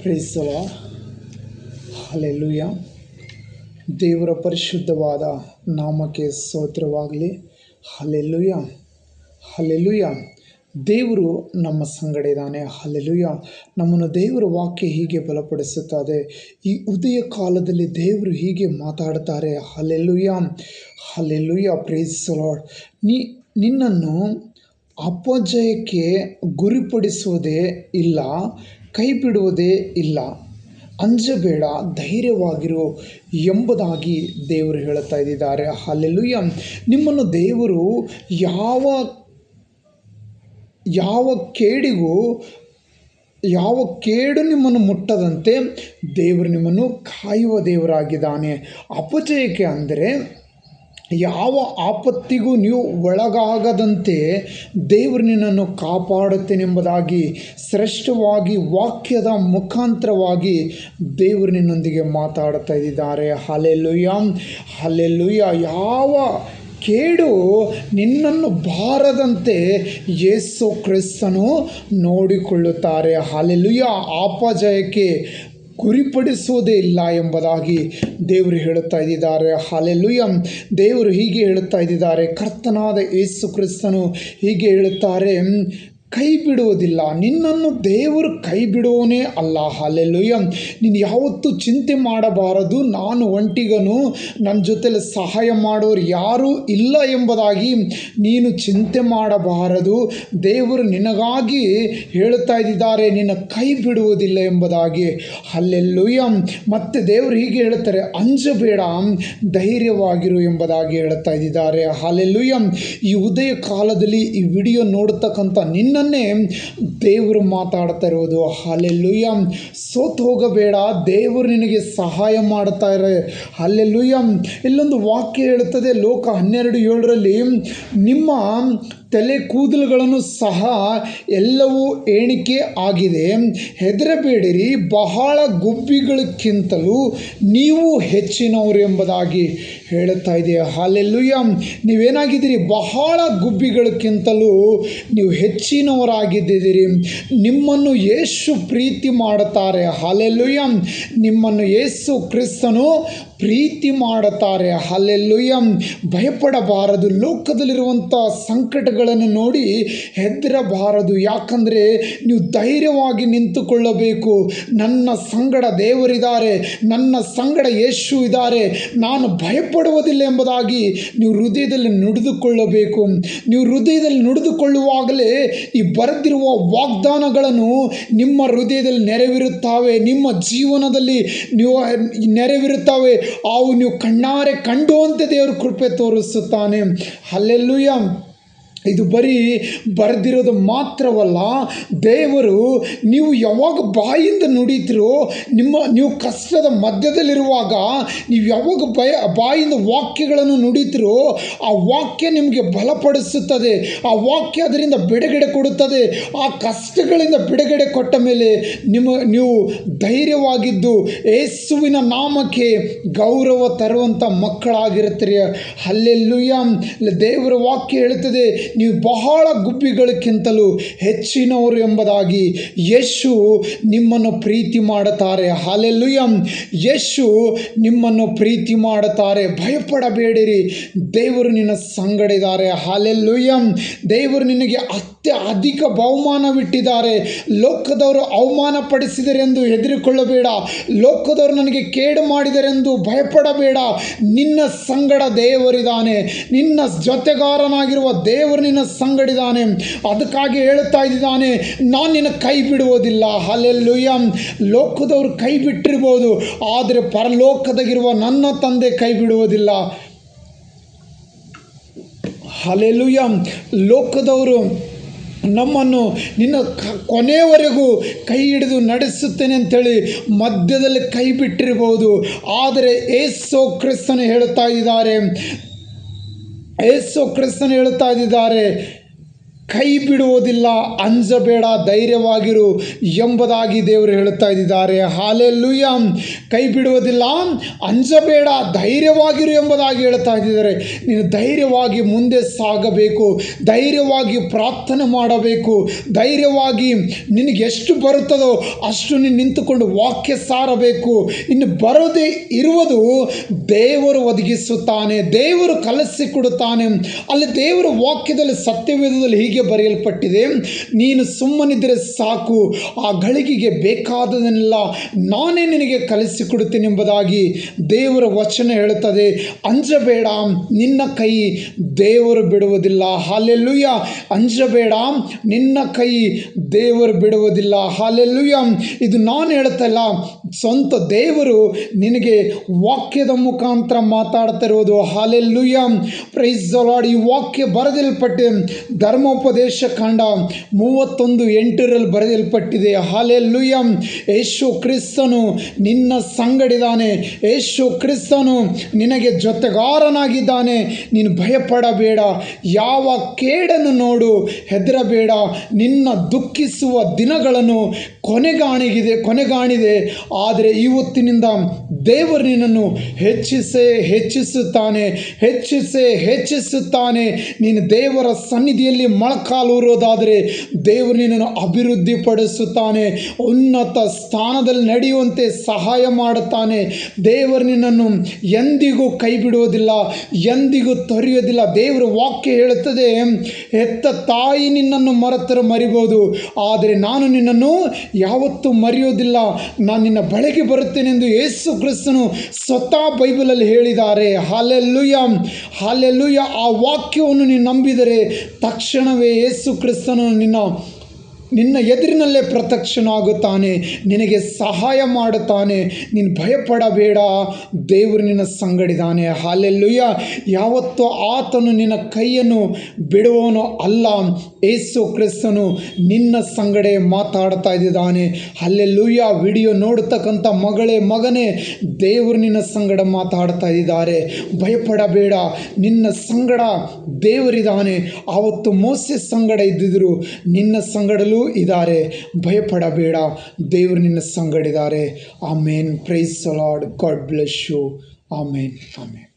Price the lord. Hallelujah. ದೇವರ ಪರಿಶುದ್ಧವಾದ ನಾಮಕ್ಕೆ ಸ್ತೋತ್ರವಾಗಲಿ. Hallelujah, hallelujah. ದೇವರು ನಮ್ಮ ಸಂಗಡ ಇದ್ದಾನೆ. ಹಲ್ಲೆಲೂಯಾ. ನಮ್ಮನ್ನು ದೇವರ ವಾಕ್ಯ ಹೀಗೆ ಬಲಪಡಿಸುತ್ತದೆ. ಈ ಉದಯ ಕಾಲದಲ್ಲಿ ದೇವರು ಹೀಗೆ ಮಾತಾಡ್ತಾರೆ. Hallelujah, hallelujah. Praise the Lord. ನಿನ್ನನ್ನು ಅಪಜಯಕ್ಕೆ ಗುರಿಪಡಿಸುವುದೇ ಇಲ್ಲ, ಕೈ ಬಿಡುವುದೇ ಇಲ್ಲ. ಅಂಜಬೇಡ, ಧೈರ್ಯವಾಗಿರು ಎಂಬುದಾಗಿ ದೇವರು ಹೇಳುತ್ತಾ ಇದ್ದಾರೆ. ಹಲ್ಲೆಲೂಯಾ. ನಿಮ್ಮನ್ನು ದೇವರು ಯಾವ ಕೇಡು ನಿಮ್ಮನ್ನು ಮುಟ್ಟದಂತೆ ದೇವರು ನಿಮ್ಮನ್ನು ಕಾಯುವ ದೇವರಾಗಿದ್ದಾನೆ. ಅಪಜಯಕ್ಕೆ ಅಂದರೆ ಯಾವ ಆಪತ್ತಿಗೂ ನೀವು ಒಳಗಾಗದಂತೆ ದೇವರು ನಿನ್ನನ್ನು ಕಾಪಾಡುತ್ತೇನೆಂಬುದಾಗಿ ಶ್ರೇಷ್ಠವಾಗಿ ವಾಕ್ಯದ ಮುಖಾಂತರವಾಗಿ ದೇವರು ನಿನ್ನೊಂದಿಗೆ ಮಾತಾಡ್ತಾ ಇದ್ದಾರೆ. Hallelujah, hallelujah. ಯಾವ ಕೇಡು ನಿನ್ನನ್ನು ಬಾರದಂತೆ ಯೇಸು ಕ್ರಿಸ್ತನು ನೋಡಿಕೊಳ್ಳುತ್ತಾರೆ. ಹಲ್ಲೆಲೂಯಾ. ಅಪಜಯಕ್ಕೆ ಗುರಿಪಡಿಸುವುದೇ ಇಲ್ಲ ಎಂಬುದಾಗಿ ದೇವರು ಹೇಳುತ್ತಾ ಇದ್ದಾರೆ. ಹಲ್ಲೆಲೂಯಾ. ದೇವರು ಹೀಗೆ ಹೇಳುತ್ತಾ ಇದ್ದಾರೆ. ಕರ್ತನಾದ ಯೇಸು ಕ್ರಿಸ್ತನು ಹೀಗೆ ಹೇಳುತ್ತಾರೆ, ಕೈ ಬಿಡುವುದಿಲ್ಲ. ನಿನ್ನನ್ನು ದೇವರು ಕೈ ಬಿಡುವವನೇ ಅಲ್ಲ. ಹಲ್ಲೆಲೂಯಾ. ನೀನು ಯಾವತ್ತೂ ಚಿಂತೆ ಮಾಡಬಾರದು, ನಾನು ಒಂಟಿಗನು, ನನ್ನ ಜೊತೆಲಿ ಸಹಾಯ ಮಾಡೋರು ಯಾರೂ ಇಲ್ಲ ಎಂಬುದಾಗಿ ನೀನು ಚಿಂತೆ ಮಾಡಬಾರದು. ದೇವರು ನಿನಗಾಗಿ ಹೇಳುತ್ತಾ ಇದ್ದಾರೆ, ನಿನ್ನ ಕೈ ಬಿಡುವುದಿಲ್ಲ ಎಂಬುದಾಗಿ. ಹಲ್ಲೆಲೂಯಾ. ಮತ್ತು ದೇವರು ಹೀಗೆ ಹೇಳುತ್ತಾರೆ, ಅಂಜಬೇಡ, ಧೈರ್ಯವಾಗಿರು ಎಂಬುದಾಗಿ ಹೇಳುತ್ತಾ ಇದ್ದಾರೆ. ಹಲ್ಲೆಲೂಯಾ. ಈ ಉದಯ ಕಾಲದಲ್ಲಿ ಈ ವಿಡಿಯೋ ನೋಡತಕ್ಕಂಥ ನಿನ್ನನ್ನೇ ದೇವರು ಮಾತಾಡ್ತಾ ಇರೋದು. ಹಲ್ಲೆಲೂಯಾ. ಸೋತು ಹೋಗಬೇಡ, ದೇವರು ನಿನಗೆ ಸಹಾಯ ಮಾಡ್ತಾರೆ. ಹಲ್ಲೆಲೂಯಾ. ಇಲ್ಲೊಂದು ವಾಕ್ಯ ಹೇಳುತ್ತದೆ, ಲೋಕ 12:7 ನಿಮ್ಮ ತಲೆ ಕೂದಲುಗಳನ್ನು ಸಹ ಎಲ್ಲವೂ ಎಣಿಕೆ ಆಗಿದೆ, ಹೆದರಬೇಡಿರಿ, ಬಹಳ ಗುಬ್ಬಿಗಳಕ್ಕಿಂತಲೂ ನೀವು ಹೆಚ್ಚಿನವರು ಎಂಬುದಾಗಿ ಹೇಳುತ್ತಾ ಇದೆ. ಹಲ್ಲೆಲೂಯಾ. ನೀವೇನಾಗಿದ್ದೀರಿ? ಬಹಳ ಗುಬ್ಬಿಗಳಕ್ಕಿಂತಲೂ ನೀವು ಹೆಚ್ಚಿನವರಾಗಿದ್ದೀರಿ. ನಿಮ್ಮನ್ನು ಯೇಸು ಪ್ರೀತಿ ಮಾಡುತ್ತಾರೆ. ಹಲ್ಲೆಲೂಯಾ. ನಿಮ್ಮನ್ನು ಯೇಸು ಕ್ರಿಸ್ತನು ಪ್ರೀತಿ ಮಾಡುತ್ತಾರೆ. ಹಲ್ಲೆಲೂಯಾ. ಭಯಪಡಬಾರದು. ಲೋಕದಲ್ಲಿರುವಂಥ ಸಂಕಟಗಳನ್ನು ನೋಡಿ ಹೆದರಬಾರದು. ಯಾಕಂದರೆ ನೀವು ಧೈರ್ಯವಾಗಿ ನಿಂತುಕೊಳ್ಳಬೇಕು. ನನ್ನ ಸಂಗಡ ದೇವರಿದ್ದಾರೆ, ನನ್ನ ಸಂಗಡ ಯೇಸು ಇದ್ದಾರೆ, ನಾನು ಭಯಪಡುವುದಿಲ್ಲ ಎಂಬುದಾಗಿ ನೀವು ಹೃದಯದಲ್ಲಿ ನುಡಿದುಕೊಳ್ಳಬೇಕು. ನೀವು ಹೃದಯದಲ್ಲಿ ನುಡಿದುಕೊಳ್ಳುವಾಗಲೇ ಈ ಬರೆದಿರುವ ವಾಗ್ದಾನಗಳನ್ನು ನಿಮ್ಮ ಹೃದಯದಲ್ಲಿ ನೆರವೇರುತ್ತವೆ, ನಿಮ್ಮ ಜೀವನದಲ್ಲಿ ನೀವು ನೆರವೇರುತ್ತವೆ. ಅವು ನೀವು ಕಣ್ಣಾರೆ ಕಂಡುವಂತೆ ದೇವರು ಕೃಪೆ ತೋರಿಸುತ್ತಾನೆ. ಹಲ್ಲೆಲೂಯಾ. ಇದು ಬರೀ ಬರೆದಿರೋದು ಮಾತ್ರವಲ್ಲ, ದೇವರು ನೀವು ಯಾವಾಗ ಬಾಯಿಂದ ನುಡಿತೀರೋ, ನೀವು ಕಷ್ಟದ ಮಧ್ಯದಲ್ಲಿರುವಾಗ ನೀವು ಯಾವಾಗ ಬಾಯಿಂದ ವಾಕ್ಯಗಳನ್ನು ನುಡಿತೀರೋ ಆ ವಾಕ್ಯ ನಿಮಗೆ ಬಲಪಡಿಸುತ್ತದೆ. ಆ ವಾಕ್ಯ ಅದರಿಂದ ಬಿಡುಗಡೆ ಕೊಡುತ್ತದೆ. ಆ ಕಷ್ಟಗಳಿಂದ ಬಿಡುಗಡೆ ಕೊಟ್ಟ ಮೇಲೆ ನೀವು ಧೈರ್ಯವಾಗಿದ್ದು ಯೇಸುವಿನ ನಾಮಕ್ಕೆ ಗೌರವ ತರುವಂಥ ಮಕ್ಕಳಾಗಿರ್ತೀರಿ. ಹಲ್ಲೆಲೂಯಾ. ದೇವರ ವಾಕ್ಯ ಹೇಳುತ್ತದೆ, ನೀವು ಬಹಳ ಗುಬ್ಬಿಗಳಕ್ಕಿಂತಲೂ ಹೆಚ್ಚಿನವರು ಎಂಬುದಾಗಿ. ಯೇಸು ನಿಮ್ಮನ್ನು ಪ್ರೀತಿ ಮಾಡುತ್ತಾರೆ. ಹಲ್ಲೆಲೂಯಾ. ಯೇಸು ನಿಮ್ಮನ್ನು ಪ್ರೀತಿ ಮಾಡುತ್ತಾರೆ. ಭಯಪಡಬೇಡಿರಿ, ದೇವರು ನಿನ್ನ ಸಂಗಡ ಇದ್ದಾರೆ. ಹಲ್ಲೆಲೂಯಾ. ದೇವರು ನಿನಗೆ ಅಧಿಕ ಬಹುಮಾನವಿಟ್ಟಿದ್ದಾರೆ. ಲೋಕದವರು ಅವಮಾನ ಪಡಿಸಿದರೆ ಎಂದು ಹೆದರಿಕೊಳ್ಳಬೇಡ. ಲೋಕದವರು ನನಗೆ ಕೇಡು ಮಾಡಿದರೆಂದು ಭಯಪಡಬೇಡ. ನಿನ್ನ ಸಂಗಡ ದೇವರಿದ್ದಾನೆ. ನಿನ್ನ ಜೊತೆಗಾರನಾಗಿರುವ ದೇವರು ನಿನ್ನ ಸಂಗಡಿದ್ದಾನೆ. ಅದಕ್ಕಾಗಿ ಹೇಳುತ್ತಾ ಇದ್ದಾನೆ, ನಾನು ನಿನ್ನ ಕೈ ಬಿಡುವುದಿಲ್ಲ. ಹಲ್ಲೆಲೂಯಾ. ಲೋಕದವರು ಕೈ ಬಿಟ್ಟಿರ್ಬೋದು, ಆದರೆ ಪರಲೋಕದಾಗಿರುವ ನನ್ನ ತಂದೆ ಕೈ ಬಿಡುವುದಿಲ್ಲ. ಹಲ್ಲೆಲೂಯಾ. ಲೋಕದವರು ನಮ್ಮನ್ನು ನಿನ್ನ ಕೊನೆಯವರೆಗೂ ಕೈ ಹಿಡಿದು ನಡೆಸುತ್ತೇನೆ ಅಂಥೇಳಿ ಮಧ್ಯದಲ್ಲಿ ಕೈ ಬಿಟ್ಟಿರ್ಬೋದು, ಆದರೆ ಯೇಸು ಕ್ರಿಸ್ತನು ಹೇಳುತ್ತಾ ಇದ್ದಾರೆ, ಕೈ ಬಿಡುವುದಿಲ್ಲ, ಅಂಜಬೇಡ, ಧೈರ್ಯವಾಗಿರು ಎಂಬುದಾಗಿ ದೇವರು ಹೇಳುತ್ತಾ ಇದ್ದಾರೆ. ಹಾಲೆಲೂಯ. ಕೈ ಬಿಡುವುದಿಲ್ಲ, ಅಂಜಬೇಡ, ಧೈರ್ಯವಾಗಿರು ಎಂಬುದಾಗಿ ಹೇಳ್ತಾ ಇದ್ದಾರೆ. ನೀನು ಧೈರ್ಯವಾಗಿ ಮುಂದೆ ಸಾಗಬೇಕು, ಧೈರ್ಯವಾಗಿ ಪ್ರಾರ್ಥನೆ ಮಾಡಬೇಕು, ಧೈರ್ಯವಾಗಿ ನಿನಗೆ ಎಷ್ಟು ಬರುತ್ತದೋ ಅಷ್ಟು ನೀನು ನಿಂತುಕೊಂಡು ವಾಕ್ಯ ಸಾರಬೇಕು. ಇನ್ನು ಬರದೇ ಇರುವುದು ದೇವರು ಒದಗಿಸುತ್ತಾನೆ, ದೇವರು ಕಲಿಸಿಕೊಡುತ್ತಾನೆ. ಅಲ್ಲಿ ದೇವರ ವಾಕ್ಯದಲ್ಲಿ, ಸತ್ಯವೇದದಲ್ಲಿ ಹೀಗೆ ಬರೆಯಲ್ಪಟ್ಟಿದೆ, ನೀನು ಸುಮ್ಮನಿದ್ದರೆ ಸಾಕು, ಆ ಗಳಿಗೆಗೆ ಬೇಕಾದದನ್ನೆಲ್ಲ ನಾನೇ ನಿನಗೆ ಕಲಿಸಿಕೊಡುತ್ತೇನೆ ಎಂಬುದಾಗಿ ದೇವರ ವಚನ ಹೇಳುತ್ತದೆ. ಅಂಜಬೇಡ, ನಿನ್ನ ಕೈ ದೇವರು ಬಿಡುವುದಿಲ್ಲ. ಹಾಲೆಲೂಯ. ಅಂಜಬೇಡ, ನಿನ್ನ ಕೈ ದೇವರು ಬಿಡುವುದಿಲ್ಲ. ಹಾಲೆಲೂಯ. ಇದು ನಾನು ಹೇಳ್ತಾ ಇಲ್ಲ, ಸ್ವಂತ ದೇವರು ನಿನಗೆ ವಾಕ್ಯದ ಮುಖಾಂತರ ಮಾತಾಡ್ತಾ ಇರೋದು. ಹಾಲೆಲೂಯ. Price the lord. ಈ ವಾಕ್ಯ ಬರೆದಲ್ಪಟ್ಟಿದೆ, ಧರ್ಮೋಪದೇಶ ಕಾಂಡ 31:8 ಬರೆಯಲ್ಪಟ್ಟಿದೆ. ಹಾಲೆಲೂಯ. ಯೇಸು ಕ್ರಿಸ್ತನು ನಿನ್ನ ಸಂಗಡಿದಾನೆ, ಯೇಸು ಕ್ರಿಸ್ತನು ನಿನಗೆ ಜೊತೆಗಾರನಾಗಿದ್ದಾನೆ. ನೀನು ಭಯಪಡಬೇಡ, ಯಾವ ಕೇಡನ್ನು ನೋಡು ಹೆದರಬೇಡ. ನಿನ್ನ ದುಃಖಿಸುವ ದಿನಗಳನ್ನು ಕೊನೆಗಾಣಿದೆ. ಆದರೆ ಇವತ್ತಿನಿಂದ ದೇವರು ನಿನ್ನನ್ನು ಹೆಚ್ಚಿಸುತ್ತಾನೆ. ನೀನು ದೇವರ ಸನ್ನಿಧಿಯಲ್ಲಿ ಮೊಳಕಾಲೂರೋದಾದರೆ ದೇವರು ನಿನ್ನನ್ನು ಅಭಿವೃದ್ಧಿಪಡಿಸುತ್ತಾನೆ, ಉನ್ನತ ಸ್ಥಾನದಲ್ಲಿ ನಡೆಯುವಂತೆ ಸಹಾಯ ಮಾಡುತ್ತಾನೆ. ದೇವರು ನಿನ್ನನ್ನು ಎಂದಿಗೂ ಕೈ ಬಿಡುವುದಿಲ್ಲ, ಎಂದಿಗೂ ತೊರೆಯುವುದಿಲ್ಲ. ದೇವರ ವಾಕ್ಯ ಹೇಳುತ್ತದೆ, ಹೆತ್ತ ತಾಯಿ ನಿನ್ನನ್ನು ಮರೆತರೆ ಮರಿಬೋದು, ಆದರೆ ನಾನು ನಿನ್ನನ್ನು ಯಾವತ್ತೂ ಮರೆಯೋದಿಲ್ಲ, ನಾನು ನಿನ್ನ ಬಳಿಗೆ ಬರುತ್ತೇನೆಂದು ಯೇಸು ಕ್ರಿಸ್ತನು ಸ್ವತಃ ಬೈಬಲಲ್ಲಿ ಹೇಳಿದ್ದಾರೆ. ಹಾಲೆಲೂಯ. ಹಾಲೆಲೂಯ. ಆ ವಾಕ್ಯವನ್ನು ನೀನು ನಂಬಿದರೆ ತಕ್ಷಣವೇ ಯೇಸು ಕ್ರಿಸ್ತನು ನಿನ್ನ ಎದುರಿನಲ್ಲೇ ಪ್ರತ್ಯಕ್ಷನಾಗುತ್ತಾನೆ, ನಿನಗೆ ಸಹಾಯ ಮಾಡುತ್ತಾನೆ. ನೀನು ಭಯಪಡಬೇಡ, ದೇವರು ನಿನ್ನ ಸಂಗಡಿದಾನೆ. ಹಾಲೆಲೂಯ. ಯಾವತ್ತೂ ಆತನು ನಿನ್ನ ಕೈಯನ್ನು ಬಿಡುವವನು ಅಲ್ಲ. ಯೇಸು ಕ್ರಿಸ್ತನು ನಿನ್ನ ಸಂಗಡೆ ಮಾತಾಡ್ತಾ ಇದ್ದಾನೆ. ಹಾಲೆಲೂಯ. ವಿಡಿಯೋ ನೋಡ್ತಕ್ಕಂಥ ಮಗನೇ, ದೇವರು ನಿನ್ನ ಸಂಗಡ ಮಾತಾಡ್ತಾ ಇದ್ದಾರೆ. ಭಯಪಡಬೇಡ, ನಿನ್ನ ಸಂಗಡ ದೇವರಿದ್ದಾನೆ. ಆವತ್ತು ಮೋಸೆ ಸಂಗಡ ಇದ್ದಿದ್ರು, ನಿನ್ನ ಸಂಗಡಲೂ ಇದ್ದಾರೆ. ಭಯಪಡಬೇಡ, ದೇವರು ನಿನ್ನ ಸಂಗಡಿದ್ದಾರೆ. Amen. Praise the Lord. God bless you. Amen. Amen.